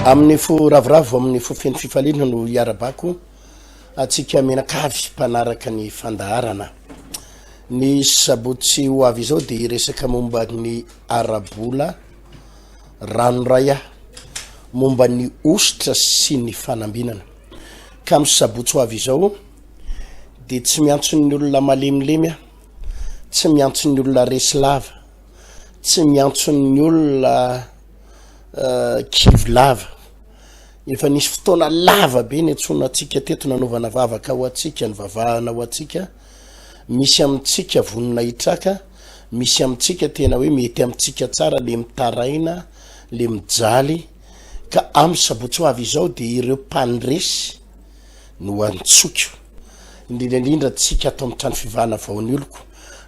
Amin'ny fo ravoravo amin'ny fo feno fifaliana no iarabako atsika menakavy mpanaraka ny fandaharana ny sabotsy ho avy izao dia resaka momba ny arabola ranoray momba ny ositra sy ny fanambinana ka amin'ny sabotsy ho avy izao dia tsy miantson'ny olona malemilemy tsy miantson'ny olona resy lava tsy miantson'ny olona kivy lava efa nisy fotoana lava be ny antsona atsika teto nanovana vavaka ho atsika ny vavahana ho atsika misy amintsika vonina hitraka misy amintsika tena hoe mety amintsika tsara le mitaraina le mijaly ka amin'ny sabotsy ho avy izao dia ireo mpandresy no antsokio indrindraindrindra tsika atao amin'ny trano fivahana vaon'ny oloko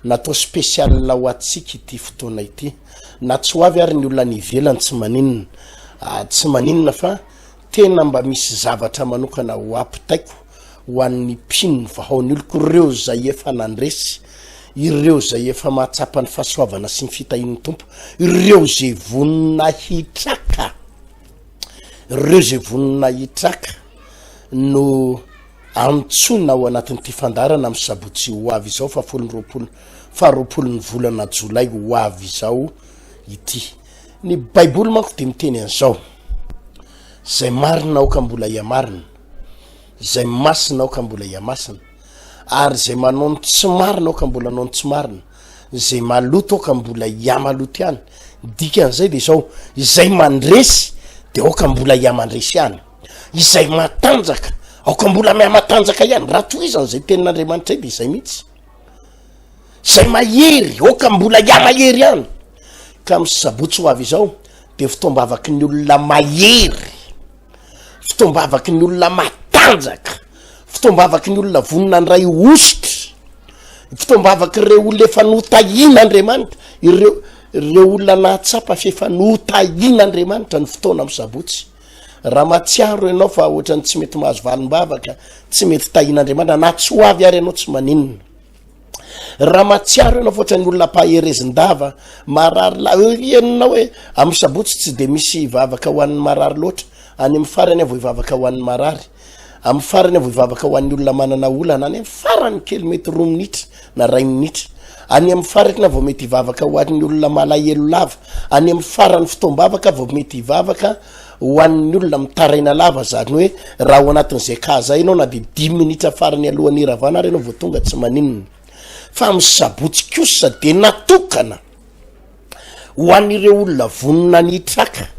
natao spesiala ho atsika ity fotoana ity na tsy ho avy ary ny olona nivelany tsy maninona fa tena mba misy zavatra manokana ho ampitaiko ho an'ny mpino vahaon'ny oloko ireo zay efa nandresy ireo zay efa mahatsapa ny fahasoavana sy ny fitahin'ny tompo ireo zay vonina hitraka no antsona ao anatin'ity fandarana amin'ny sabotsy ho avy izao faharoapolo ny volana jolay ho avy izao ity ny baiboly manko dia miteny an'izao zay marina ao ka mbola iamarina zay masina ao ka mbola iamasina ary zay manao ny tsy marina ao ka mbola anao ny tsy marina zay maloto ao ka mbola iamaloto ihany dikan'izay dia izao izay mandresy dia ao ka mbola iamandresy ihany izay matanjaka ao ka mbola miamatanjaka ihany raha toizany zay tenin'Andriamanitra dia izay mihitsy zay mahery ao ka mbola iamahery ihany ka amin'ny sabotsy ho avy izao dia fitombavaky ny olona mahery fitombavaky ny olona matanjaka fitombavaky ny olona vonina ndray ositra fitombavaky ireo olona efa notahin'Andriamanitra ireo olona nahatsapa fefa notahin'Andriamanitra ny fotoana amin'ny sabotsy raha matsiaro ianao fa ohatrany tsy mety mahazo valim-bavaka tsy mety tahin'Andriamanitra na tsy ho avy ary ianao tsy maninona raha matsiaro ianao fa ohatrany olona paherezin-dava marary ianao hoe amin'ny sabotsy tsy dia misy vavaka ho an'ny marary loatra any amin'ny farany avo ivavaka ho an'ny marary amin'ny farany avo ivavaka ho an'ny olona manana olana any amin'ny farany kely mety 2 minitra na 2 minitra any amin'ny farany avo mety ivavaka ho an'ny olona malahelo lava any amin'ny farany fitombavaka avo mety ivavaka ho an'ny olona mitaraina lava zany hoe raha ho anatin'izay kaza ianao na dia 10 minitra farany alohan'ny ravana ary ianao vao tonga tsy maninona fa amin'ny sabotsy kosa dia natokana ho an'ireo olona vonina ny hitraka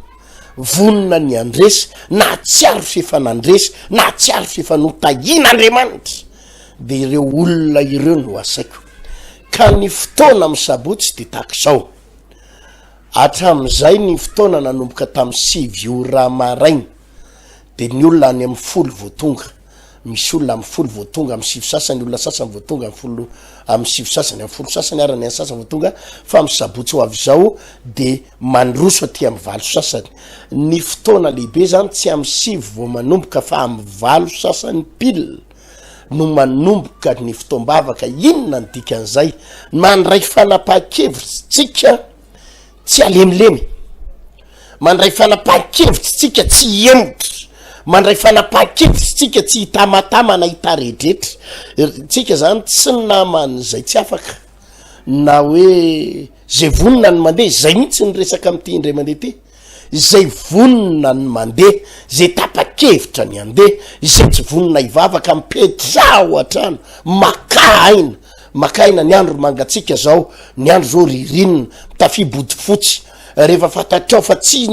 vonina ny andresy na tsiary fefa nandresy na tsiary fefa notahin'Andriamanitra dia ireo olona ireo no asaiko ka ny fotoana amin'ny sabotsy dia tahak'izao hatramin'izay ny fotoana nanomboka tamin'ny 7 ora maraina dia ny olona any amin'ny 10 vao tonga misy olona amin'ny 10 vao tonga amin'ny 7 sasany olona sasany vao tonga amin'ny 7 sasany amin'ny 10 sasany ary ny sasany vao tonga fa amin'ny sabotsy ho avy izao dia mandroso aty amin'ny 9 sasany ny fotoana lehibe zany tsy amin'ny 7 vao manomboka fa amin'ny 9 sasany pile no manomboka ny fitombavaka inona ny dikan'izay mandray fanapahan-kevitra tsika tsy alemilemy mandray fanapahan-kevitra tsika tsy emotra mandray fanapahan-kevitra tsika tsy hitamatama na hitaredretra tsika zany tsy namany zay tsy afaka na hoe zay vonina ny mandeha zay mihitsy ny resaka amin'ity indray mandeha ity zay vonina ny mandeha zay tapa-kevitra ny andeha zay tsy vonina hivavaka mipetra ohatrano maka aina ny andro mangatsika zao ny andro zao ririnina mitafibody fotsy rehefa fatatrao fa tsy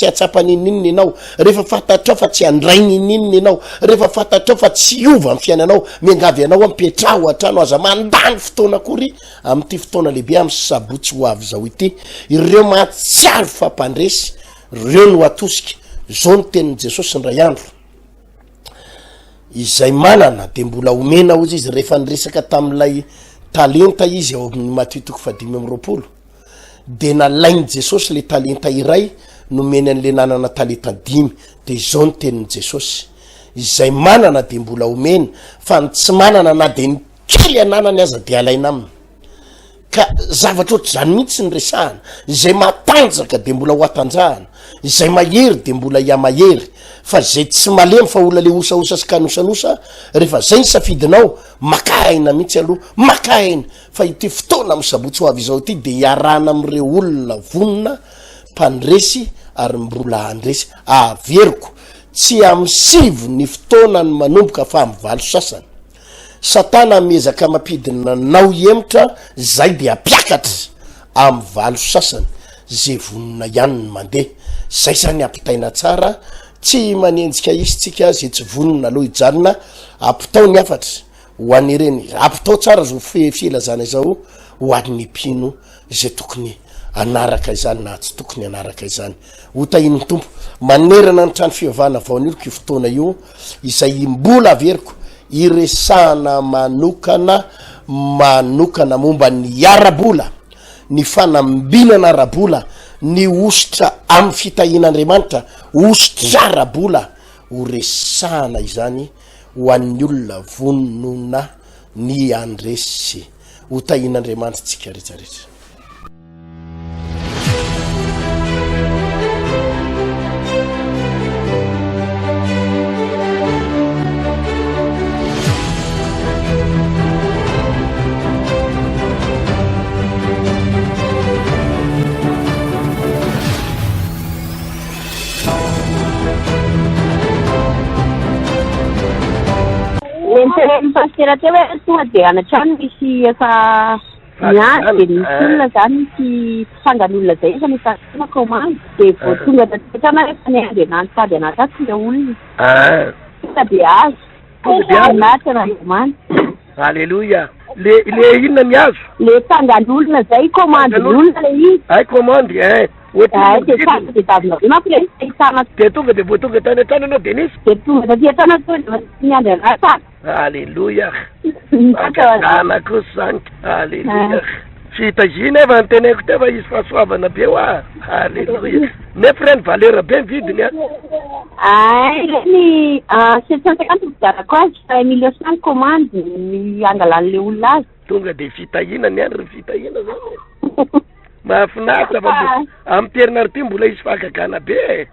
atsapa ninninina ianao rehefa fatatrao fa tsy andray ninninina ianao rehefa fatatrao fa tsy ova amin'ny fiainanao miangavy ianao mipetra ohatrano aza mandany fotoana kory amin'ity fotoana lehibe amin'ny sabotsy ho avy zao ity ireo mahatsiaro fampandresy ireo no atosika zao ny tenin'i Jesosy ndray andro izay manana dia mbola omena ozy izy rehefa niresaka tamin'ilay talenta izy ao amin'ny Matthieu 5:20 dia nalainy Jesosy le talenta iray nomeny an'le nanana talenta 5 dia izao ny tenin'i Jesosy izay manana dia mbola omena fa ny tsy manana na dia ny kely ananany aza dia alaina aminy ka zavatra ohatry zany mihitsy ny resahana zay matanjaka de mbola ho atanjahana zay mahery de mbola iamahery fa zay tsy malemy fa ola le osaosa sy kanosanosa rehefa zay ny safidinao makahaina mihitsy aloha makahaina fa ity fotoana amin'ny sabotsy ho avy izao ity de iarana am'ireo olona vonona mpandresy ary mbola andresy averiko tsy amy sivo ny fotoana ny manomboka fa amy valo sasany satana miezaka mampidina nao emitra zay de apiakatra amy valo sasany zay vonona ihany ny mandeha zay zany ampitaina tsara tsy manenjika izy tsika zay tsy vonona aloha ijanona ampitao ny afatra ho any reny ampitao tsara zo filazana izao ho an'ny mpino zay tokony anaraka izany na tsy tokony anaraka izany hotahiny tompo manerana ny trano fiavana vaoniriko io fotoana io izay mbola averiko iresahana manokana momba ny arabola ny fanambinana arabola ny ositra amy fitahin'Andriamanitra ositra arabola ho resahana izany ho an'ny olona vonona ny andresy ho tahin'Andriamanitra tsika rehetrarehetra. Pasteur teo hoe tonga de anatrano misy efa miady de misy olona zany sy fangan'olona zay efa mifatana commande de vo tonga tatrana rehefa niady anany sady anatatsy le olona tonga de azo natana commande. Alléluia. Le inona miazo? Le fangan'olona zay commande l'olona le izy. Ay commande de tsaka de tavina be manko le itana de tonga de tonga tany an-trano anao Denis de tonga taty an-trano to niandry anatana. Alléluia. Anako zany. Alléluia. Tsy hitazina efa nyteneko teo fa izy fahasoavana be hoa. Alléluia. Nefa reny valeur be vidiny a. Ay reny 750 vidarako azy fa 1,500,000 commande ny angalan'le olona azy. Tonga de fitahina ny andro fitahina zany. Mahafinaritra fa amy terinary ty mbola izy fahagagana be.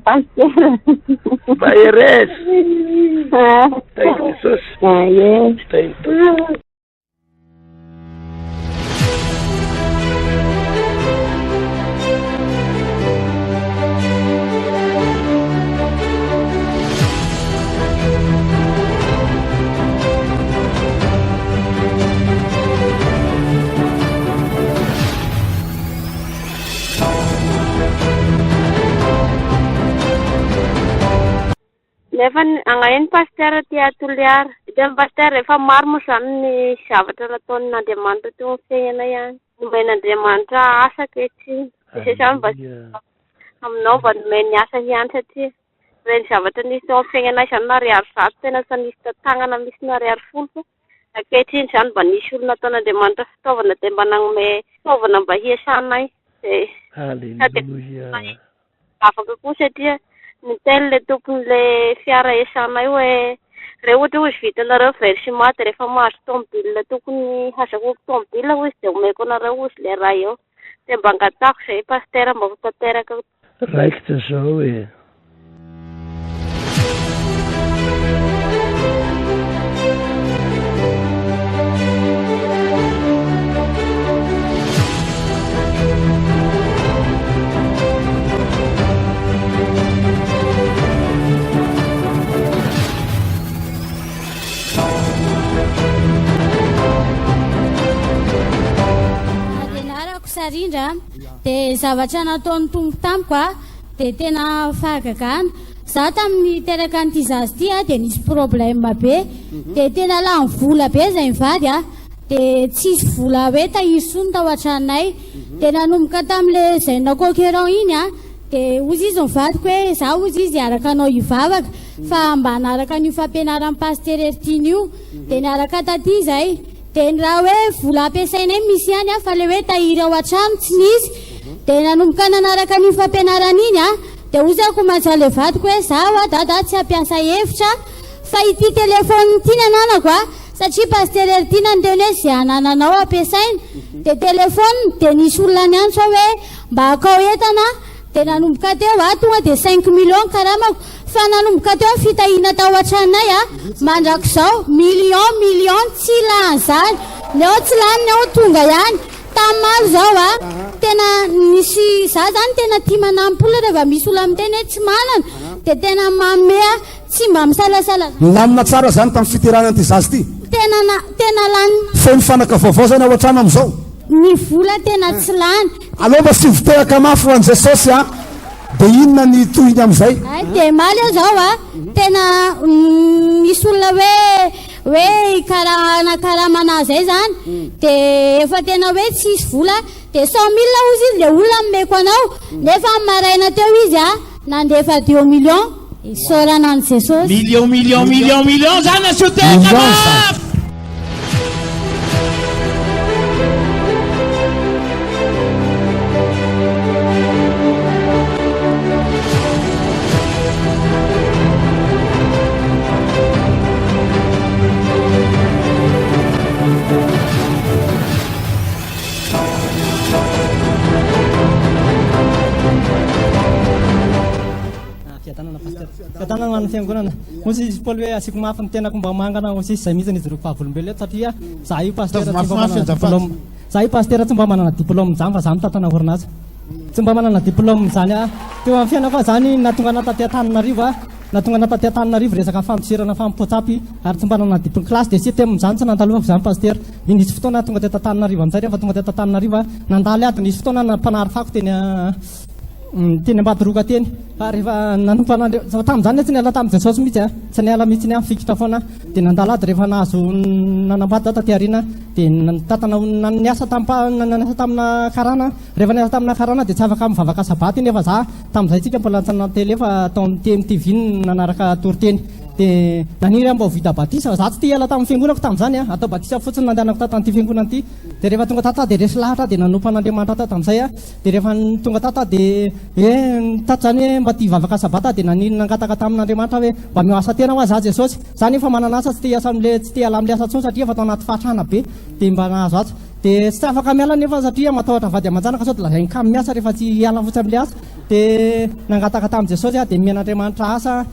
Pasteur. Baheres. Tainy Jesosy. Tainy Tompo. Nefa angahiny Pasteur tia toliara de Pasteur rehefa maro moa zany ny zavatra nataon'Andriamanitra teo amin'ny fiainana ihany nomen'Andriamanitra asa ankehitriny izay zany mba aminao mba nomeny ny asa ihany satria reny zavatra nisy teo amin'ny fiainana zany nariary zato tena sa nisy tatanana misy nariary folo fa ankehitriny zany mba nisy olona ataon'Andriamanitra fitaovana de mba nagnome fitaovana mba hiasanay Alléluia. Afaka koa satria ny teny le tompony le fiara esanay hoe rehefa ohatra hoe izy vitanareo versement de rehefa mahazo tomobile tokony hazakoko tomobile ho izy de omeko anareo izy le raha eo de mba angatahako zay Pasteur mba ho tanteraka raikitra zao e. Sarindra de zavatra nataon'ny tompo tamiko de tena fahagagana za tamin'ny teraka an'ity zazy ty de nisy problème be de tena lany vola be zay mivady de tsisy vola hoe tahiry tao an-tranonay de nanomboka tam'le zay nakokeron iny de ozy izy mivadiko hoe za ozy izy araka anao ivavaka fa mba naraka an'io fampianaran'ny Pasteur Hery Tiana io de niaraka taty zay de ny raha hoe vola ampiasainay misy ihany fa le hoe tahiry ao an-trano tsy nisy de nanomboka nanaraka ny fampianarana iny de ozako mantsy vadiko hoe zaho dada tsy ampiasa hevitra fa ity telefôny ity nananako satria Pasteur Hery Tiana nandreny hoe zay anananao ampiasaina dia telefony dia nisy olona ny antso hoe mba akao entana dia nanomboka teo tonga dia 5 million karamako fa nanomboka teo fitahiana tao an-tranonay mandrak'izao million tsy lahany neo tsy lany neo tonga ihany tamaro zao tena nisy za zany tena tia manampy olona rehefa misy olona miteny hoe tsy manana dia tena mamea tsy mba misalasala milamina tsara zany tamin'ny fiterana ty zazy ty tena lany feno fanaka vaovao zany ao an-trano am'izao ny vola tena tsy lany aloha mba sy viteraka mafy ho an' Jesosy dia inona ny tohiny amin'izay dia maly ao zao tena misy olona hoe karamana zay zany dia efa tena hoe tsy isy vola dia 100 000 ozy izy dia olona mmeko anao nefa maraina teo izy nandefa 2 million sorana an' Jesosy million zany asoteka mafy tanana ny fiangonana moa izy paoly hoe asiko mafy ny tenako mba mangana ozy izay mihitsy izy rofahavolom-belo eto satria za io paster tsy mba manana diplôme zany fa za mitantana orinazy tsy mba manana diplôme zany teo amin'ny fiainako zany natonga nataty-Antananarivo resaka fampiserana fampipotsapy ary tsy mba nanana diplôme classe de système zany tsy nandalovako zany paster dia nisy fotoana tonga teto Antananarivo amin'izay rehefa tonga teto Antananarivo nandalo ady nisy fotoana nampanary fako teny ambadoroka teny rehefa nanompanandreo tamin'izany tsy niala tamin'ny Jesosy mihitsy tsy niala mihitsy ny fikitra foana dia nandalo ady rehefa nahazo nanambady taty Arina dia tatana niasa tamina karana rehefa niasa tamina karana dia tsy afaka mivavaka sabaty nefa za tamin'izay tsika mbola tsana tele efa taon'ny TMTV nanaraka Toriteny dia naniry mba ho vita batisa za tsy tia hiala tamin'ny fiangonako tamin'izany atao batisa fotsiny nandehanako tatan'ity fiangonana ity dia rehefa tonga tata dia resy lahatra dia nanompan'Andriamanitra tata tamin'izay dia rehefa tonga tata dia tato zany hoe mba tia hivavaka sabata dia naniry nangataka tamin'Andriamanitra hoe mba miasa tena ho za Jesosy zany efa manana asa tsy tia hiala amin'le asa tsony satria efa tao anaty fahatrana be dia mba nahazo ato dia tsy afaka miala nefa satria matahotra vady aman-janaka sao dia lazay kamy miasa rehefa tsy hiala fotsy amin'le asa dia nangataka tamin'i Jesosy dia mian'Andriamanitra asa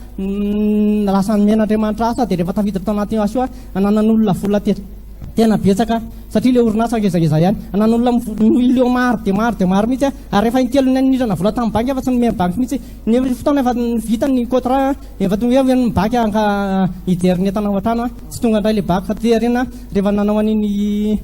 lasa mian'Andriamanitra asa dia rehefa tafiditra tao anaty asa ananan'olona vola tena betsaka satria le orinasa ngezangeza ihany anan'olona million maro dia maro mihitsy ary rehefa intelo nanirana vola tamin'ny banky efa tsy nomeny banky mihitsy nefa fotoana efa vita ny contrat efa tonga hoe ny banky anka hideriny entana ao an-trano tsy tonga indray le banky Fito Herinandron'Ireo rehefa nanao an'iny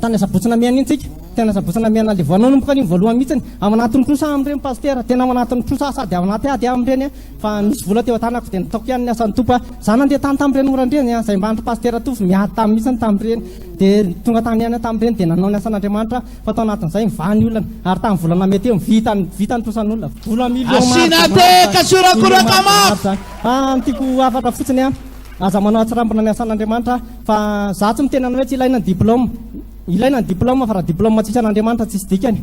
tany asabotsina miana iny tsika tena asabotsina miana le voananomboka an'iny voalohany mihitsy ao anatin'ny trosa amin'ireny paster tena ao anatin'ny trosa sady ao anaty ady amin'ireny fa misy vola teo an-tanako dia nataoko ihany ny asan'ny tompo za nandeha tany tamin'ireny orandreny izay mba andro paster tofy miady tamin'ny mihitsy tamin'ireny dia tonga tany ihany tamin'ireny dia nanao ny asan'Andriamanitra fa tao anatin'izay mivany olona ary tamin'ny volana mety eo vita ny trosan'olona vola million tiako afatra fotsiny aza manao atsirambina ny asan'Andriamanitra fa za tsy mitenana hoe tsy ilaina ny diplôme fa raha diplôme tsisy an'Andriamanitra tsisy dikany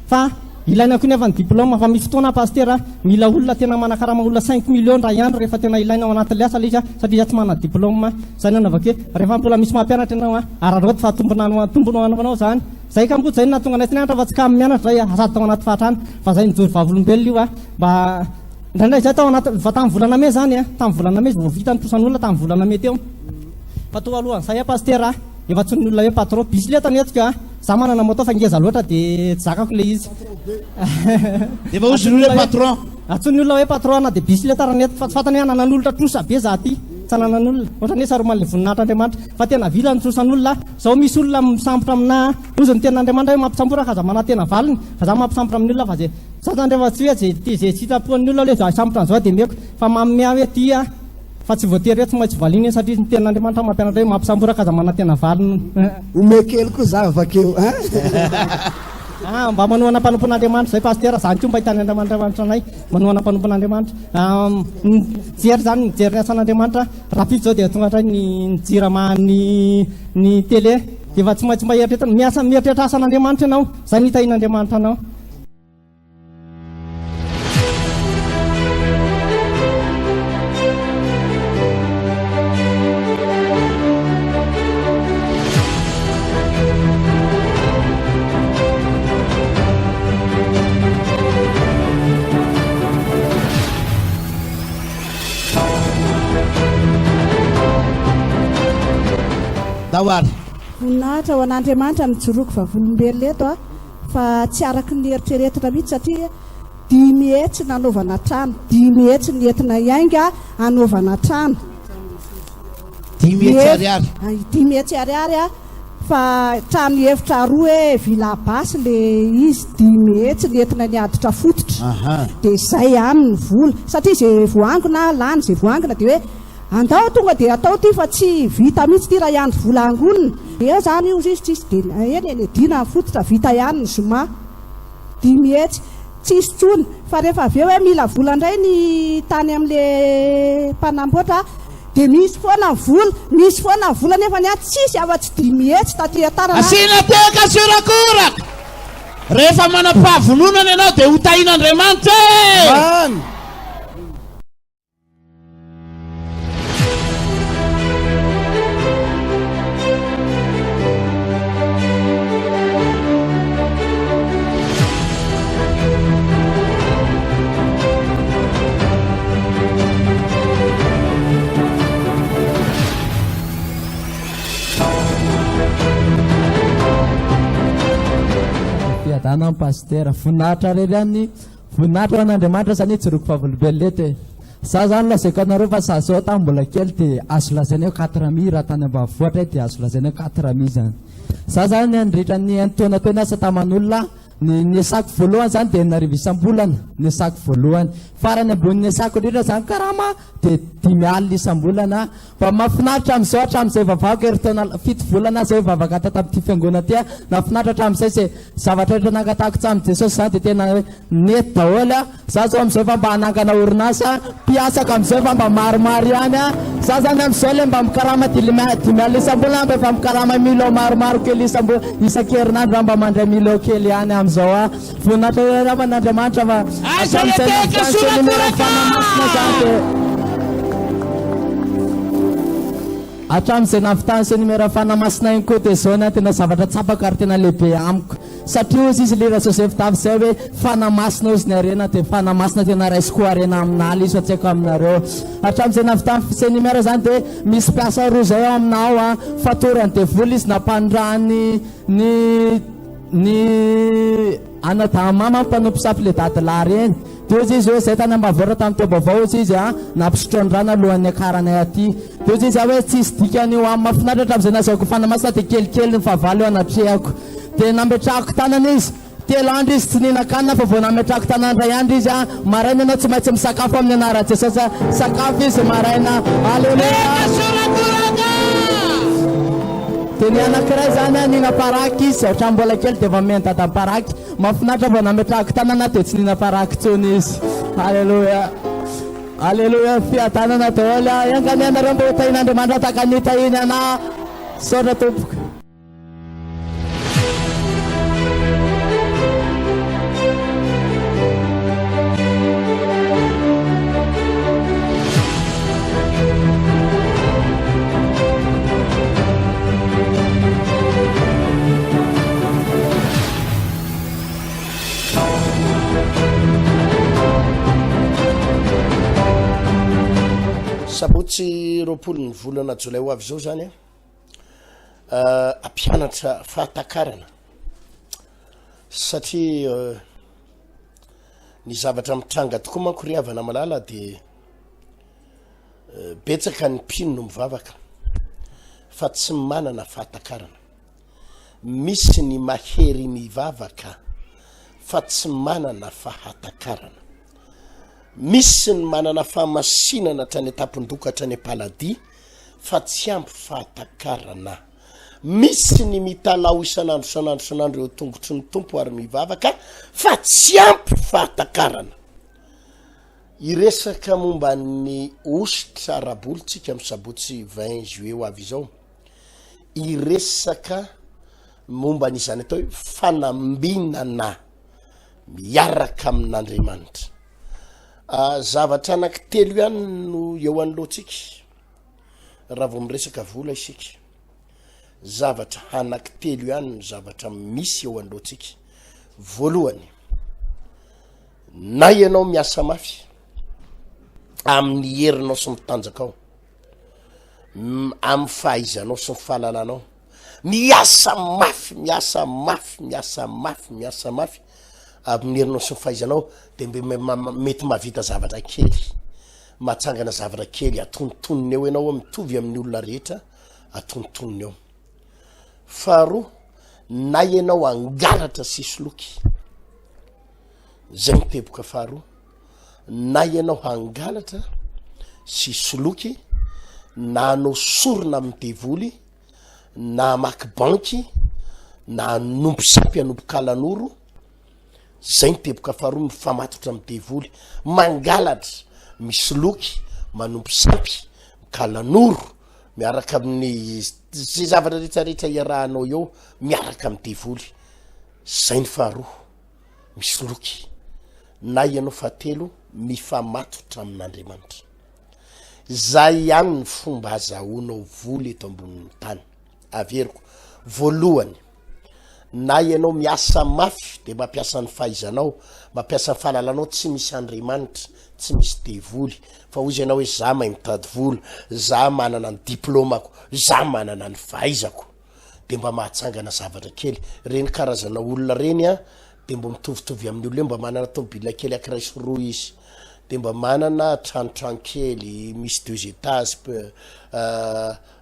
fa ilaina koa nefa ny diplôme fa misy fotoana paster mila olona tena manakarama olona 5 million raha iandro rehefa tena ilaina ao anatin'le asa ilay satria tsy manana diplôme zay nanavake rehefa mbola misy mampianatra ianao araroty fa tombonao anaovanao zany zay ka mbotsy zay natonga naitsy nianatra fa tsy kamy mianatra zay sady tao anaty fahatrana fa zay nijory vavolombelona io mba ndraindray zay tao anaty fa tamin'ny volana me zany tamin'ny volana me vao vita ny trosan'olona tamin'ny volana me teo fa toa alohan'izay paster efa tsy ny olona hoe patron bisileta ny etika za manana moto fa ngeza loatra dia zakako le izy efa osy ny hoe patron atsony olona hoe patron dia bisileta raha neto fa tsy fatany hoe nanan'olona trosa be za ty tsy nanan'olona ohatra ny hoe saroman'le voninahitran'Andriamanitra fa tena vila ny trosan'olona zao misy olona misambotra amina ozy ny tenan'Andriamanitra hoe mampisambora ka za mana tena valiny fa za mampisambotra amin'ny olona fa zay za zany rehefa tsy hoe zay sitrapoan'ny olona hoe za sambotra an'izao dia meko fa mamea hoe tia fa tsy voatery hoe tsy maintsy valiny satria ny tenan'Andriamanitra mampianatra hoe mampisambora ka za mana tena valiny omekely koa za avakeo mba manohana mpanompon'Andriamanitra zay paster zany koa mba hitany Andriamanitra anay manohana mpanompon'Andriamanitra jery zany nijery ny asan'Andriamanitra rapide zao dia tonga indray nijirama ny télé dia fa tsy maintsy mba mieritreritra asan'Andriamanitra ianao zay ny hitahin'Andriamanitra anao Dawary. Voninahitra ho an'Andriamanitra mijoroako vavolombelona eto fa tsy araky ny eritreretina mihitsy satria 10 hetsy nanaovana trano, 10 hetsy nentina iainga anaovana trano. 10 hetsy ariary. 10 hetsy ariary fa trano hevitra roa villa basy le izy 10 hetsy nentina niaditra fototra. Dia izay aminy vola satria izay voangona lany izay voangona dia hoe andao tonga dia atao ty fa tsy vita mihitsy ty raha ihany vola angonina. Eo zany io tsisy dia eny dina fototra vita ihany ny zoma 10 hetsy tsisy tsony fa rehefa avy eo hoe mila vola indray ny tany amin'le mpanamboatra dia misy foana vola nefa ny tsisy afa-tsy 10 hetsy taty tarana. Asina teka siorakoraka. Rehefa manam-pahavononana ianao dia ho tahin'Andriamanitra. Fiadanam pasteur voninahitra rery any voninahitra an'Andriamanitra zany tsoroko favolobelona eto. Za zany lazaiko anareo fa za zao tamin'ny mbola kely dia azo lazaina hoe 4000 raha tany ambanivohitra dia azo lazaina hoe 4000 zany. Za zany andritra ny taona teo ny asa taman'olona ny sako voalohany zany dia narivo isam-bolana ny sako voalohany. Farany ambony sako indrindra zany karama dia 5 alina isam-bolana. Fa mahafinaritra amin'izao hatramin'izay vavako eritona 7 volana zay vavaka tata amin'ity fiangonana ty nafinaritra hatramin'izay zay zavatra rehetra nangatahako tsamin'i Jesosy zany dia tena nety daholo. Za zao amin'izao fa mba hanangana orinasa mpiasaka amin'izao fa mba maromaro ihany. Za zany amin'izao le mba mikarama 5 alina isam-bolana mba efa mikarama milo maromaro kely isan-kerinandro mba mandray milo kely ihany amin'izao. Voninahitra raha n'Andriamanitra fa hatramin'izay navitany sy numero fanamasina igny koa dia zao tena zavatra tsapaka ary tena lehibe amiko satria ozy izy lera Joseph tavy zay hoe fanamasina ozy ny arena dia fanamasina tena raisiko arena aminaly izy fa tsy haiko aminareo. Hatramin'izay navitany sy numero zany dia misy mpiasa roa zay ao aminao fatorany devoly izy nampandrany ny anadamama mpanompo safy le dadilary eny. Dia ozy izy hoe zay tany ambavora tamin'ny teo-baovao ozy izy nampisotrondrana alohan'ny akaranay aty. Dia ozy izy hoe tsisy dikany io amin'ny mafinaritra hatramin'izay nazahoako fanamasina dia kelikely ny fahavalo eo anatrehako. Dia nametrahako tanana izy 3 andro izy tsy ninakanina fa vao nametrahako tanana ray andro izy maraina ianao tsy maintsy misakafo amin'ny anaran'i Jesosy sakafo izy maraina. Alleluia. Dia ny anankiray zany nina-paraky izy ohatran'ny mbola kely dia efa miendadam-paraky mafinaritra vao nametrahako tanana dia tsy nina-paraky tsony izy. Alleluia. Alleluia. Fiadanana daholo iangany anareo mba ho tahin'Andriamanitra tahaka ny tahiny ana saotra tompoko. Sabotsy 20 volana jolay ho avy zao zany ampianatra fahatakarana satria ny zavatra mitranga tokoa manko ry havana malala dia betsaka ny mpino no mivavaka fa tsy manana fahatakarana. Misy ny mahery mivavaka fa tsy manana fahatakarana. Misy ny manana fahamasinana hatrany tapon-doka hatrany paladi fa tsy ampy fahatakarana. Misy ny mitalao isanandro eo tongotry ny tompo ary mivavaka fa tsy ampy fahatakarana. Iresaka momba ny ositra rabolitsika amin'ny sabotsy 20 juillet ho avy izao. Iresaka momba n'izany atao hoe fanambinana miaraka amin'Andriamanitra. Zavatra anankitelo ihany no eo anoloantsika raha vao miresaka vola isika. Zavatra anankitelo ihany no zavatra misy eo anoloantsika. Voalohany, na ianao miasa mafy amin'ny herinao sy mitanjaka ao, amin'ny fahaizanao sy ny fahalalanao miasa mafy amin'ny herinao sy ny fahaizanao de mety mahavita zavatra kely mahatsangana zavatra kely atontonony eo ianao mitovy amin'ny olona rehetra atontonony eo. Faharoa, na ianao angalatra sisy loky, zay miteboka. Faharoa, na ianao angalatra sisy loky, na anao sorona amin'ny devoly, na maky banky, na anompo sapy anompo kalanoro, zay miteboka. Faharoa, mifamatotra amin'ny devoly, mangalatra misy loky, manompo sapy, kalanoro, miaraka amin'ny sy zavatra rehetrarehetra iarahanao eo miaraka amin'ny devoly, zay ny faharoa, misy loky. Na ianao fahatelo, mifamatotra amin'Andriamanitra. Zay ihany ny fomba azahoanao voly eto ambonin'ny tany. Averiko, voalohany, na ianao miasa mafy de mampiasa ny fahaizanao, mampiasa ny fahalalanao, tsy misy Andriamanitra, tsy misy devoly, fa ozy ianao hoe za mahay mitady voly, za manana ny diplômako, za manana ny fahaizako, de mba mahatsangana zavatra kely. Reny karazana olona reny de mba mitovitovy amin'ny olona mba manana tomobile kely akiray sy roa izy, de mba manana tranotrano kely misy 2 étages,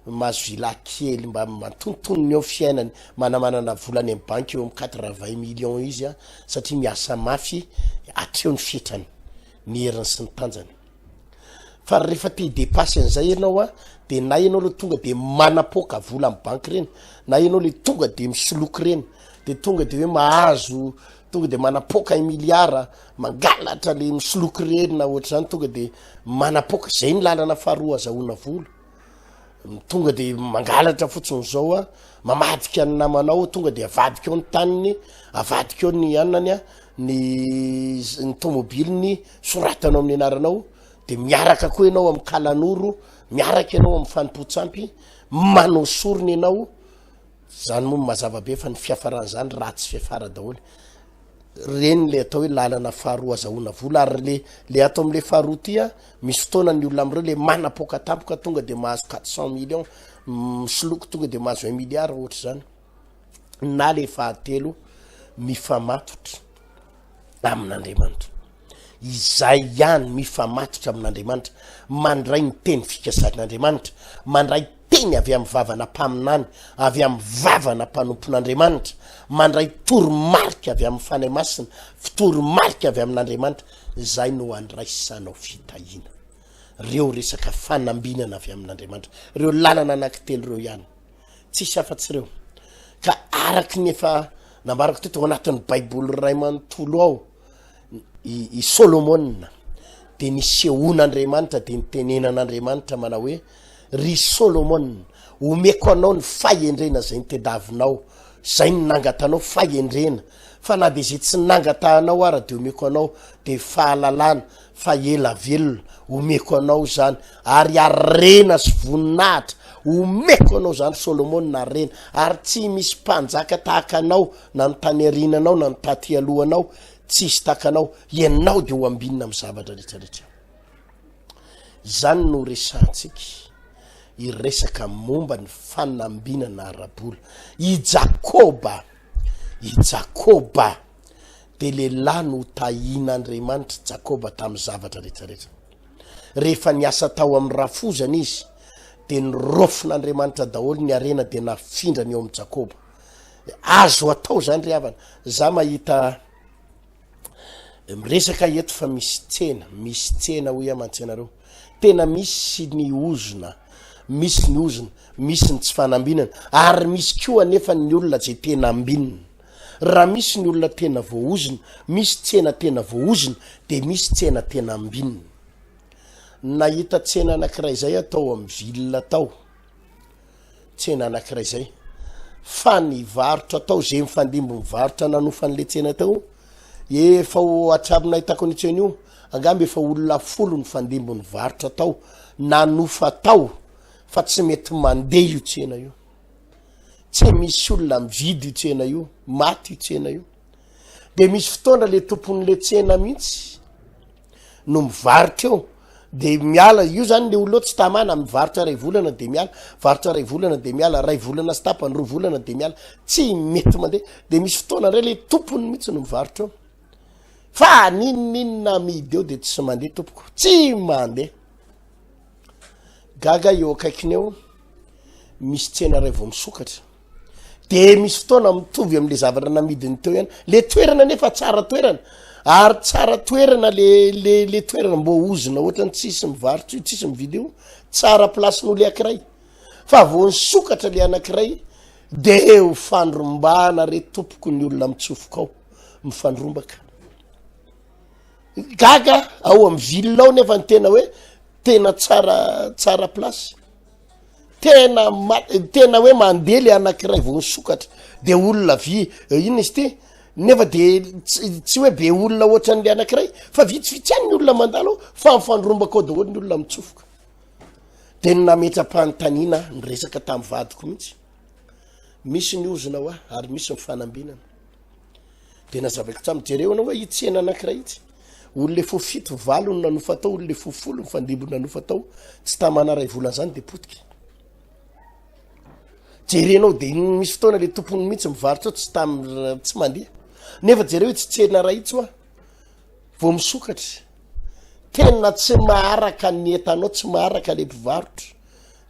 mahazo villa kely, mba matontonony eo fiainany, manana volany amin'ny banky eo 80 millions izy satria miasa mafy atreo ny fitrany, ny heriny sy ny tanjany. Fa rehefa te dépasser an'izay ianao de na ianao le tonga de manapoka vola amin'ny banky reny, na ianao le tonga de misoloky reny, de tonga de hoe mahazo, tonga de manapoka 1 milliard, mangalatra le misoloky reny na ohatr'izany, tonga de manapoka. Zay ny lalana faharoa azahoana vola. Tonga de mangalatra fotsiny zao mamadika ny namanao, tonga de avadika eo ny taniny, avadika eo ny anany, ny tomobiliny soratanao amin'ny anaranao, de miaraka koa ianao amin'ny kalanoro, miaraka ianao amin'ny fanimpotsampy, manao sorony ianao. Zany moa mazava be fa ny fiafarana zany ratsy fiafara daholo. Reny le atao hoe lalana faharoa azahoana vola. Ary le atao am'le faharoa ty misy fotoana ny olona am'ireo le manapoka tampoka tonga de mahazo 400 millions, misoloky tonga de mahazo 1 milliard ohatra zany. Na le fahatelo, mifamatotra amin'Andriamanitra. Izay ihany mifamatotra amin'Andriamanitra, mandray ny teny fikasan'Andriamanitra, mandray teny avy amin'ny vavana mpaminany, avy amin'ny vavana mpanompon'Andriamanitra, mandray toromarika avy amin'ny fanahy masina, toromarika avy amin'Andriamanitra. Zay no andraisanao fitahiana. Reo resaka fanambinana avy amin'Andriamanitra, reo lalana anankitelo reo ihany, tsisy afa-tsy reo. Ka araky ny efa nambarako teto ao anatin'ny Baiboly ray manontolo ao, i Solomona de nisehon'Andriamanitra de nitenenan'Andriamanitra manao hoe: ry Solomona, omeko anao ny fahendrena zay nitedavinao, zay ny nangatanao fahendrena, fa na de zay tsy nangatahanao ara de omeko anao, de fahalalana, fa ela velona omeko anao zany, ary arena sy voninahitra omeko anao zany Solomona arena, ary tsy misy mpanjaka tahaka anao na ny tany arinanao na ny taty alohanao, tsisy takanao, ianao de ho ambinina amin'ny zavatra rehetrarehetra. Zany no resantsika iresaka momba ny fanambinana arabola. I Jakoba de lehilahy no tahian'Andriamanitra Jakoba tamin'ny zavatra rehetrarehetra. Rehefa niasa tao amin'ny rafozana izy de nirofin'Andriamanitra daholo ny arena de nafindrany eo amin'ny Jakoba. Azo atao zany ry havana. Za mahita miresaka eto fa misy tsena hoy aman-tsenareo, tena misy ny ozona, misy ny tsy fanambinana, ary misy koa nefa ny olona zay tena ambinina. Raha misy ny olona tena voaozina, misy tsena tena voaozina, de misy tsena tena ambinina. Nahita tsena anankiray zay atao amin'ny ville atao, tsena anankiray zay, fa ny varotra atao zay mifandimbo mivarotra nanofan'le tsena tao, efa atrabona hitako ny tsena io, angamby efa olona 10 ny fandimbo ny varotra tao, nanofa tao, fa tsy mety mandeha io tsena io, tsy misy olona mividy io tsena io, maty io tsena io. De misy fotoana le tompon'le tsena mihitsy no mivarotra eo, de miala io zany le olo tsy tamana mivarotra ray volana de miala varotra ray volana de miala ray volana sy tapany 2 volana de miala tsy mety mandeha de misy fotoana ray le tompony mihitsy no mivarotra fa ninina midy eo de tsy mandeha tompoko tsy mandeha gaga eo akaikiny eo misy tsena ray vao misokatra de misy fotoana mitovy am'le zavatra namidiny teo ihany le toerana nefa tsara toerana ary tsara toerana le toerana mbo ozona ohatrany tsisy mivarotra io tsisy mividy io tsara placen'olo ankiray fa vao nisokatra le anankiray de eo fandrombana re tompoko ny olona mitsofoka ao mifandrombaka gaga ao amy ville ao nefa ny tena hoe tena tsara place tena hoe mandeha le anankiray vao nisokatra de olona ino izy ty nefa de tsy hoe be olona ohatran'le anankiray fa vitsivitsy any ny olona mandalo fa mifandrombaka ao daholo ny olona mitsofoka de nametra-panontaniana ny resaka tamin'ny vadiko mihitsy misy ny ozona hoa ary misy mifanambinana de nazavako tsamyjereo anao hoe itsena anankiray itsy olo le fofito valo no nanofa tao olo le fofolo mifandimbo nanofa tao tsy tamana ray volana zany de potika jerenao de misy fotoana le tompony mihitsy mivarotra tsy mandeha nefa jereo hoe tsy tsena ray itsy hoa vao misokatra tena tsy maharaka ny etanao tsy maharaka le mpivarotra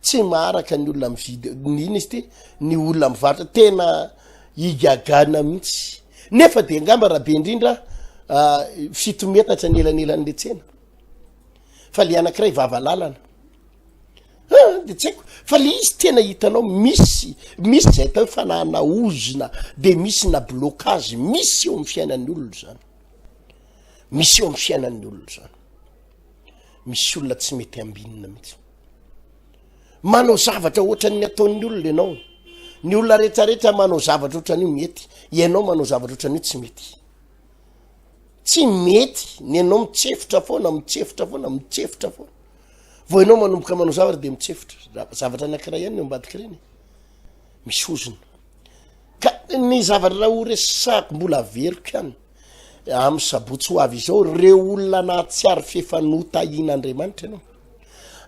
tsy maharaka ny olona mividy ino izy ty ny olona mivarotra tena igagana mihitsy nefa de angamba raha be indrindra 7 metatra ny elanelan'le tsena fa le anankiray vavalalana de tsy haiko fa le izy tena hitanao misy zay tao fanahana ozona de misy na blocage misy eo amy fiainan'ny olona zany misy eo amy fiainan'ny olona zany misy olona tsy mety ambinina mihitsy manao zavatra ohatran'ny ataon'ny olona ianao ny olona rehetrarehetra manao zavatra ohatran'io mety ianao manao zavatra ohatran'io tsy mety ny anao mitsefotra foana vao ianao manomboka manao zavatra de mitsefotra zavatra anankiray ihany ny ambadika reny misy ozona ka ny zavatra raha ho resako mbola averiko ihany amy sabotsy ho avy izao reo olona na tsiary fefa notahin'Andriamanitra ianao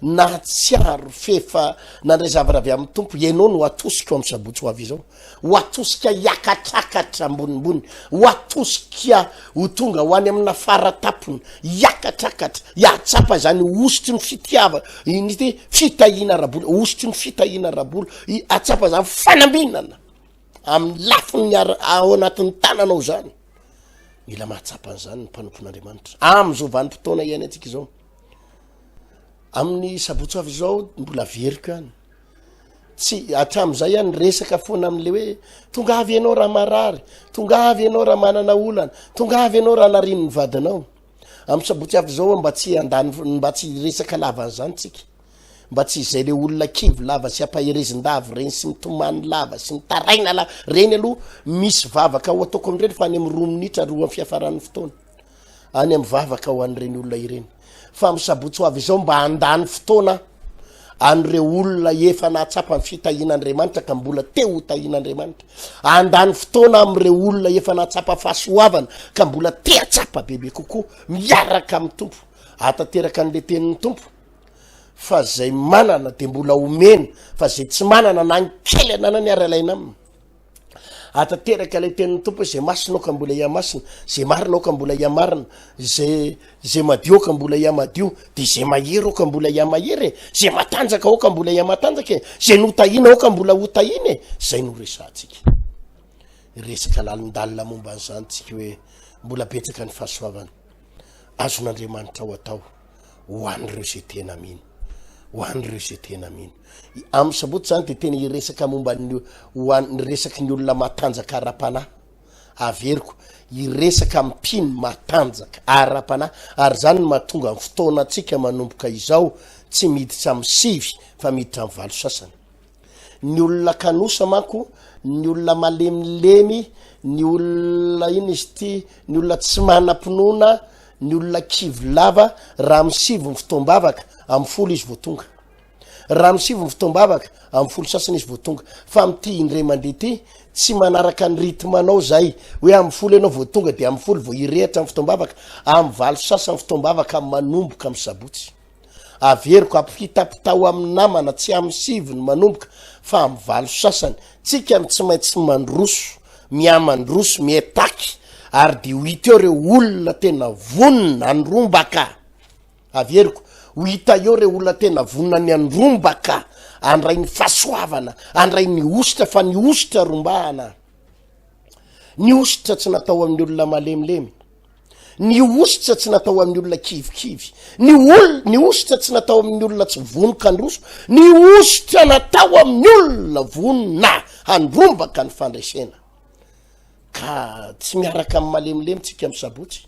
na tsiaro fefa nandray zavatra avy amin'ny tompo ianao no atosika amy sabotsy ho avy izao ho atosika hiakatrakatra ambonimbony ho atosika ho tonga ho any amina faratapony hiakatrakatra hiatsapa zany osotry ny fitiava iny ty fitahina raboly osotry ny fitahina raboly atsapa zany fanambinana amy lafiny ao anatin'ny tananao zany mila mahatsapan'zany ny mpanompon'Andriamanitra am'izao vanim-potoana ihany atsika izao amin'ny sabotsy avy izao mbola veriko ihany tsy atram'izay ihany resaka foana am'le hoe tonga avy ianao raha marary tonga avy ianao raha manana olana tonga avy ianao raha nariny ny vadinao amin'ny sabotsy avy izao mba tsy andany mba tsy resaka lavan'zany tsika mba tsy izay le olona kivy lava sy ampaherezin-davy reny sy mitomany lava sy mitaraina lava reny aloha misy vavaka ho ataoko am'ireny fa any amy 2 minitra 2 amy fiafaran'ny fotoana any amy vavaka ho an'ireny olona ireny fa amy sabotsy ho avy izao mba andany fotoana an'ireo olona efa nahatsapa ny fitahin'Andriamanitra ka mbola teo ho tahin'Andriamanitra andany fotoana am'ireo olona efa nahatsapa fahasoavana ka mbola te hatsapa bebe kokoa miaraka amy tompo atateraka an'le tenin'ny tompo fa zay manana de mbola omena fa zay tsy manana na nkely ananany ara-laina aminy atateraka le tenin'ny tompo zay masinao ka mbola iamasina zay marinao ka mbola iamarina zay madio ka mbola iamadio de zay mahery ao ka mbola iamahery zay matanjaka ao ka mbola iamatanjaka zay notahina ao ka mbola hotahiny zay no resantsika resaka lalindalina momba an'izany tsika hoe mbola betsaka ny fahasoavana azon'Andriamanitra ao atao ho an'ireo zay tena mino ho an'ireo zay tena mino amy sabotsy zany de tena iresaka momba ny resaky ny olona matanjaka ara-panahy averiko iresaka mpino matanjaka ara-panahy ary zany no mahatonga ny fotoana atsika manomboka izao tsy miditra amy 6 fa miditra amy 8 sasany ny olona kanosa manko ny olona malemilemy ny olona ino izy ty ny olona tsy manam-pinoana ny olona kivy lava raha amy 7 ny fotoam-bavaka amy 10 izy voatonga raha amy 7 ny fotoam-bavaka amy 10 sasany izy voatonga fa amty indray mandeha ty tsy manaraka ny rythme anao zay hoe amy 10 ianao voatonga de amy 10 vao irehatra amy fotoam-bavaka amy 8 sasany fotoam-bavaka amy manomboka amy sabotsy averiko ampitapitao amin'ny namana tsy amin'ny sivy ny manomboka fa amin'ny valo sasany tsika tsy maintsy mandroso miamandroso mietaky ary de ho hita eo reo olona tena vonina andrombaka averiko ho hita eo reo olona tena vonina ny andrombaka andray ny fahasoavana andray ny ositra fa ny ositra rombahana ny ositra tsy natao amin'ny olona malemilemy ny ositra tsy natao amin'ny olona kivikivy ny ositra tsy natao amin'ny olona tsy vonoka androso ny ositra natao amin'ny olona vonina handrombaka ny fandraisena ka tsy miaraka amin'ny malemilemy tsika amin'ny sabotsy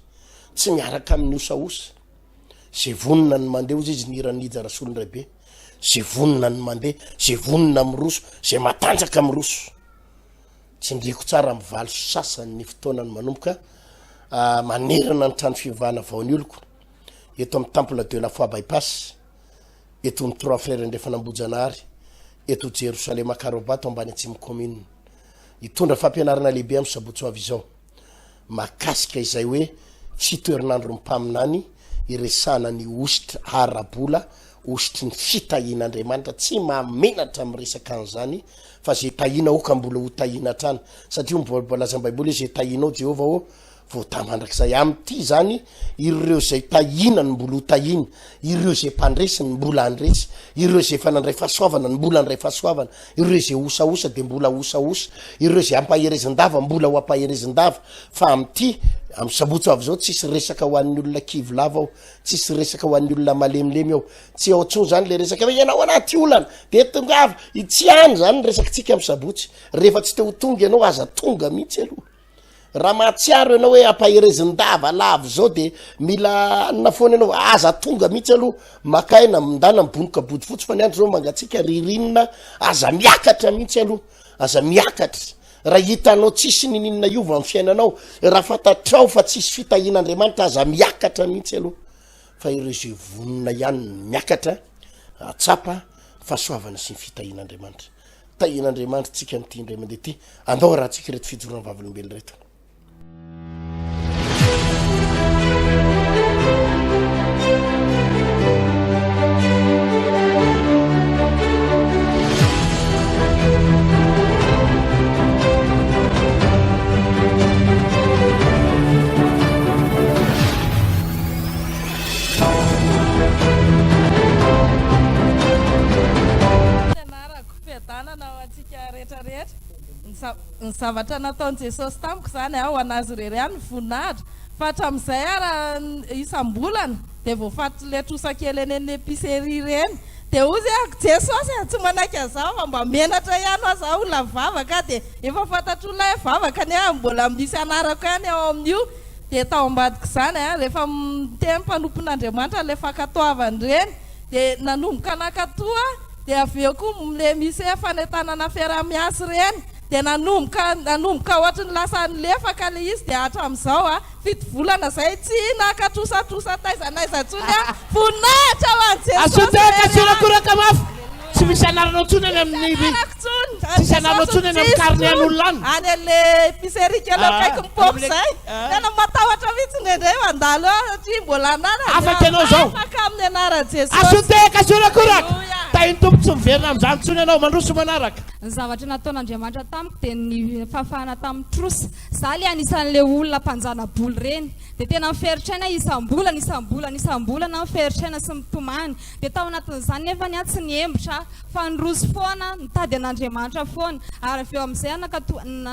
tsy miaraka amin'ny osaosa zay vonina ny mandeha ozy izy niranija rasolondraibe zay vonina ny mandeha zay vonina amin'ny roso zay matanjaka amin'ny roso tsy ndreko tsara amin'ny valo sasany ny fotoanany manomboka manerana ny trano fivavahana vaony oloko eto amin'ny temple de la foi bypass eto amin'ny 3 frères ndefa nambojanahary eto Jerusalem Karobato ambany atsimo commune hitondra fampianarana lehibe amin'ny sabotsy ho avy izao makasika izay hoe Fito Herinandron'Ireo Mpaminany iresana ny ositra arabola ositry ny fitahin'Andriamanitra tsy mamenatra amin'ny resaka an'izany fa zay tahina oka mbola ho tahina hatrany satria mbola baiboly zay tahinao Jehova o vao tamandrakizay amty zany ireo zay tahinany mbola ho tahiny ireo zay mpandresiny mbola andresy ireo zay fanandray fahasoavana mbola andray fahasoavana ireo zay osaosa de mbola osaosa ireo zay ampaherezindava mbola ho ampaherezindava fa amty amin'ny sabotsy avy zao tsisy resaka ho an'ny olona kivy lava ao tsisy resaka ho an'ny olona malemilemy ao tsy ao tsony zany le resaka hoe ianao anaty olana de tongava tsy any zany resaka tsika amin'ny sabotsy rehefa tsy te ho tonga ianao aza tonga mihitsy aloha raha mahatsiaro ianao hoe ampaherezindava lavo zao de mila anina foana ianao aza tonga mihitsy aloha makaina mindana mibonoka body fotsy fa ny andro zao mangatsika ririnina aza miakatra mihitsy aloha aza miakatra raha hitanao tsisy nininna iova amin'ny fiainanao raha fatatrao fa tsisy fitahin'Andriamanitra aza miakatra mihitsy aloha fa ireo zay vonina ihany miakatra atsapa fahasoavana sy ny fitahin'Andriamanitra tahin'Andriamanitra tsika amity indray mandeha ty andao raha tsika reto fijorona vavolombelo reto ny zavatra nataony Jesosy tamiko zany ao anazy rery any voninahitra fa hatram'izay ara isam-bolana de voafaty le trosakely eny amin'ny épicerie reny de ozy Jesosy tsy manaiky azao mba menatra ihany aza olona vavaka de efa fantatry olona hoe vavaka ny mbola misy anarako ihany ao amin'io de tao ambadika zany rehefa miteny mpanompon'Andriamanitra le fakatoavany reny de nanomboka nakatoa de avy eo koa le misy fanentanana fiaramiasy reny de nanomboka ohatrany lasa nylefaka le izy de hatram'izao fito volana zay tsy nakatrosatrosa taizanaiza tsony voninahitra ho an'i Jesosy asoteka tsirakoraka mafy tsy misy anaranao tsony any amin'ny tsisy anaranao tsony any amin'ny karne an'olona any any ale épicerie kely akaiky mipoko zay tena matahotra mihitsy ndrendray mandalo satria mbola anana afaka ianao zao afaka amin'ny anaran'i Jesosy asoteka tsirakoraka tahiny tompo tsy miverina amin'izany tsony ianao mandroso manaraka ny zavatra nataon'Andriamanitra tamiko de ny fahafahana tamin'ny trosa za le anisan'le olona mpanjanaboly reny de tena miferitraina isam-bolana miferitraina sy mitomany de tao anatin'izany nefa ny tsy niembitra fa nyrosy foana nitady an'Andriamanitra foana ary avy eo amin'izay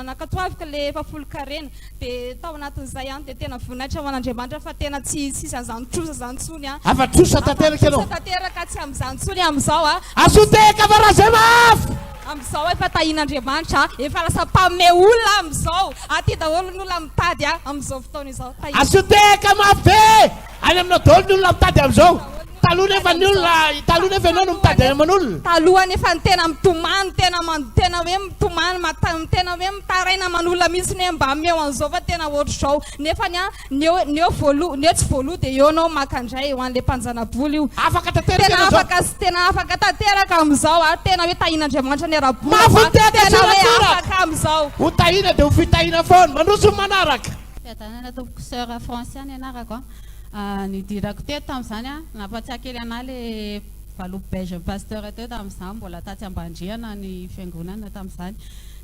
nakatoavika le fafolo-karena de tao anatin'izay ihany de tena voninahitra ho an'Andriamanitra fa tena tsy sisy an'izany trosa zany tsony afa trosa tanteraka ianao tanteraka tsy amin'izany tsony amin'izao asoteka faraza mafy amin'izao efa tahin'Andriamanitra efa lasa mpame olona amin'izao aty daholo ny olona mitady amin'izao fotoana izao asoteka mafy any aminao daholo ny olona mitady amin'izao taloha nefa ianao no mitady aman'olona taloha nefa ny tena mitomany tena hoe mitomany tena hoe mitaraina aman'olona misy ny mba meo an'izao fa tena ohatry zao nefa neo tsy voaloha de eo anao makandray ho an'le mpanjanaboly io tena afaka tanteraka amin'izao tena hoe tahin'Andriamanitra ny araboly tena hoe afaka amin'izao ho tahina de ho fitahina foana mandroso manaraka fiadanana tompoko sœur Franciane ianarako nidirako teto tamin'izany a nampatsiahy kely ana le valobo beige pasteur teo tamin'izany mbola tatsy ambandriana ny fiangonana tamin'izany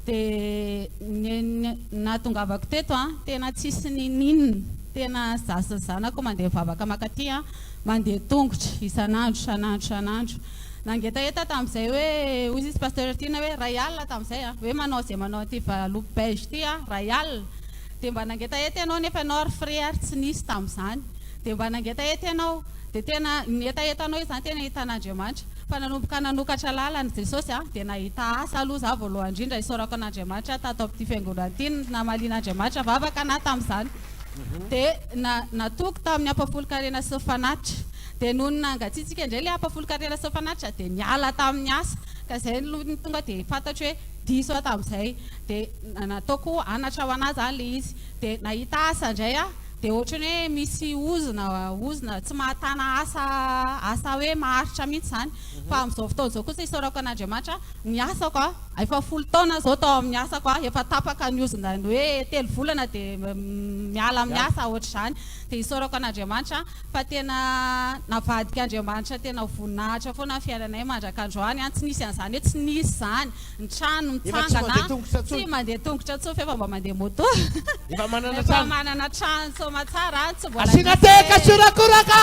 dia natongavako teto a tena tsisy ninina tena zanako mandeha vavaka makaty a mandeha tongotra isanandro nangetaheta tamin'izay hoe hoy izy pasteur Tiana hoe ray alina tamin'izay a hoe manao zay manao ty valobo beige ty a ray alina dia mba nangetaheta ianao nefa ianao ary frère tsy nisy tamin'izany dia mba nangetaheta ianao dia tena netahetanao izany tena hitan'Andriamanitra fa nanomboka nanokatra lalana Jesosy a dia nahita asa aloha za voalohany indrindra isorako an'Andriamanitra tato amin'ity fiangonana ity namalian'Andriamanitra vavaka ana tamin'izany dia natoko tamin'ny ampafolo-karena sy fanatitra dia noho nangatsitsika indray le ampafolo-karena sy fanatitra dia niala tamin'ny asa ka zay ny tonga dia fantatro hoe diso tamin'izay dia nataoko anatra ho anazy zany le izy dia nahita asa indray a dia ohatrany hoe misy ozona tsy mahatana asa hoe maharitra mihitsy zany fa amin'izao fotoana izao kosa isorako an'Andriamanitra ny asako a efa 10 taona zao tao amin'ny asako a efa tapaka ny ozona hoe 3 volana dia miala amin'ny asa ohatra zany dia isorako an'Andriamanitra fa tena navadika Andriamanitra tena voninahitra foana ny fiainanay mandrak'androany tsy nisy an'izany hoe tsy nisy zany ny trano mitsangana tsy mandeha tongotra tsofa efa mba mandeha moto efa manana trano matsara tsy mbola asina teka surakoraka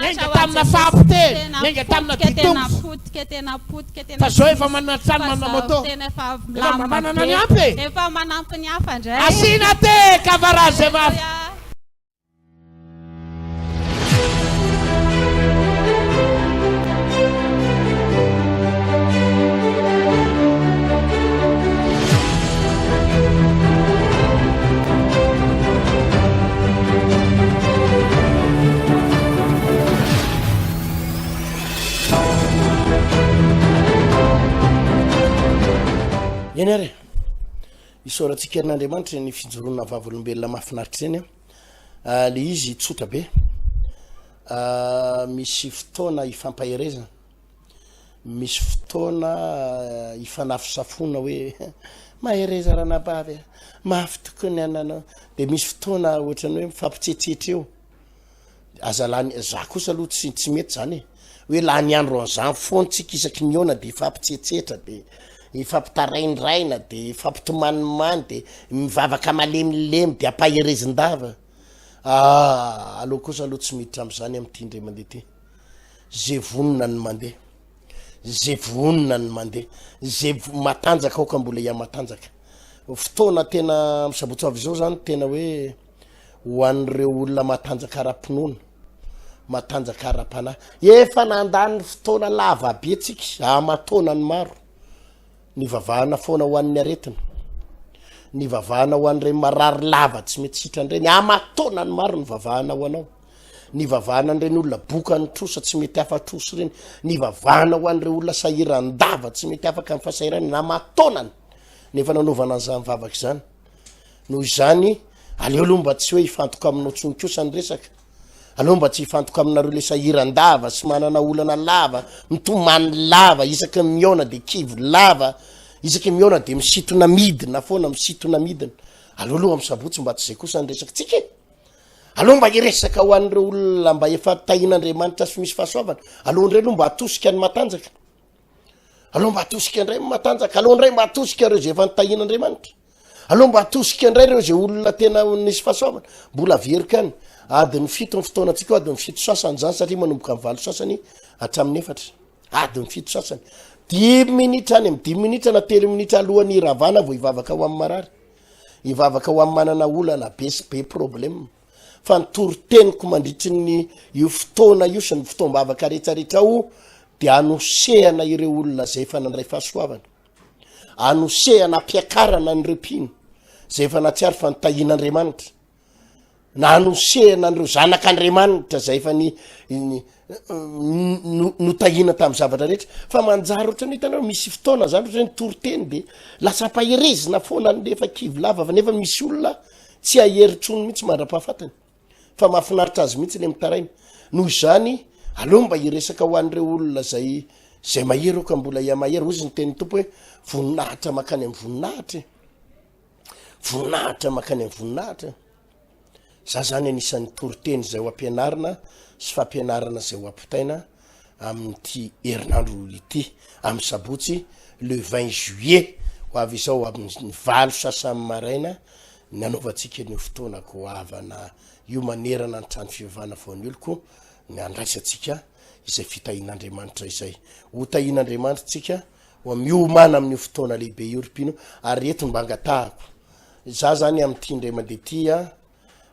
nenga tamina fampite nenga tamina potika tena fa zao efa manana trano manana moto efa manana ny ampy efa manampy ny hafa indray asina teka varaze vavy eny ary isoratsika Herinandriamanitra ny finjorona vavolombelona mahafinaritra zany le izy tsotra be misy fotoana ifampaherezana misy fotoana ifanafosafona hoe mahereza ranabavy mafy tokony anana dia misy fotoana ohatrany hoe mifampitsetsetra eo azalany za kosa aloha tsy mety zany hoe laha ny andro an'izany foantsika isaky ny ona dia ifampitsetsetra dia ifampitaraindraina dia ifampitomanimaniny dia mivavaka malemilemy dia ampaherezin-dava aloha kosa aloha tsy miditra amin'izany amin'ity indray mandeha ty zay vonona ny mandeha zay vonona ny mandeha zay matanjaka aoka mbola ia matanjaka fotoana tena misabotsy avy izao zany tena hoe ho an'ireo olona matanjaka ara-pinoana matanjaka ara-panahy efa nandany fotoana lava be tsika amatona ny maro ny vavahana foana ho an'ny aretina ny vavahana ho an'ireny marary lava tsy mety sitrandreny amatona ny maro ny vavahana ho anao ny vavahana an'ireny olona boka ny trosa tsy mety afa-troso reny ny vavahana ho an'ireo olona sahiran-dava tsy mety afaka amin'ny fahasahirany na matonany nefa nanaovana an'izany vavaka izany noho izany aleo aloha mba tsy hoe hifantoka aminao tsonikosa ny resaka aleo mba tsy hifantoka aminareo le sahiran-dava sy manana olana lava mitomany lava isaky miona dia kivo lava isaky miona dia misitona midina foana misitona midina aleo aloha amin'ny sabotsy mba tsy zay kosa ny resaka tsika aleo mba hiresaka ho an'ireo olona mba efa tahin'Andriamanitra sy misy fahasoavana aleo indray aloha mba atosika ny matanjaka aleo mba atosika indray matanjaka aleo indray mba atosika ireo zay efa nitahin'Andriamanitra aleo mba atosika indray ireo zay olona tena nisy fahasoavana mbola verika any adiny 7 ny fotoana antsika adiny 7 sasany zany satria manomboka amin'ny 8 sasany hatramin'ny 4 adiny 7 sasany 10 minitra any amin'ny 10 minitra na 3 minitra alohan'ny ravana vao hivavaka ho amin'ny marary hivavaka ho amin'ny manana olana be problème fa ny toroteniko mandritry ny io fotoana io sy ny fotoam-bavaka rehetrarehetra ao dia anosehana ireo olona zay efa nandray fahasoavana anosehana ampiakarana ny repino zay efa natsiary fa nitahin'Andriamanitra na anosehana an'ireo zanak'Andriamanitra zay efa notahina tamin'ny zavatra rehetra fa manjary ohatra ny hitanao misy fotoana zany ohatra ny toroteny dia lasa ampaherezina foana ny efa kivy lava fa nefa misy olona tsy aheritsony mihitsy mandra-pahafatany fa mahafinaritra azy mihitsy le mitaraina noho izany aleo mba hiresaka ho an'ireo olona zay mahery oka mbola ia mahery ozy ny teny tompo hoe voninahitra makany amin'ny voninahitra voninahitra makany amin'ny voninahitra za zany anisan'ny toriteny zay ho ampianarana sy fampianarana zay ho ampitaina amin'ity herinandro ity amin'ny sabotsy le 20 juillet ho avy izao amin'ny valo sasamy maraina ny anaovantsika ny fotoanako avana io manerana ny trano fivavahana vaon'ny oloko ny andraisantsika izay fitahin'Andriamanitra izay ho tahin'Andriamanitra tsika ho miomana amin'ny fotoana lehibe europino ary eto mba angatahako za zany amin'ity indray mandeha ty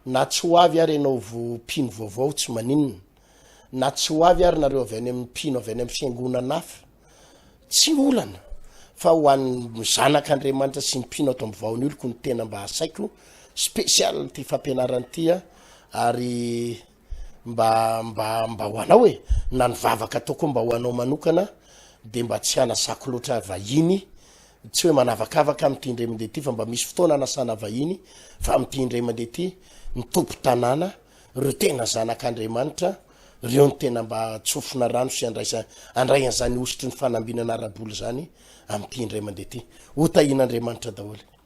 na tsy ho avy ary ianao pino vaovao tsy maninona na tsy ho avy ary nareo avy any amin'ny pino avy any amin'ny fiangonana hafa tsy olana fa ho an'ny zanak'Andriamanitra sy ny pino ato amin'ny vaon'ny oloko ny tena mba asaiko spesial ty fampianarana ty ary mba ho anao hoe na ny vavaka ataoko mba ho anao manokana de mba tsy anasako loatra vahiny tsy hoe manavakavaka amin'ity indray mandeha ty fa mba misy fotoana anasana vahiny fa amin'ity indray mandeha ty mitompo tanàna reo tena zanak'Andriamanitra reo ny tena mba tsofona rano sy andraian'izany osotry ny fanambinana araboly zany amin'ity indray mandeha ty ho tahin'Andriamanitra daholo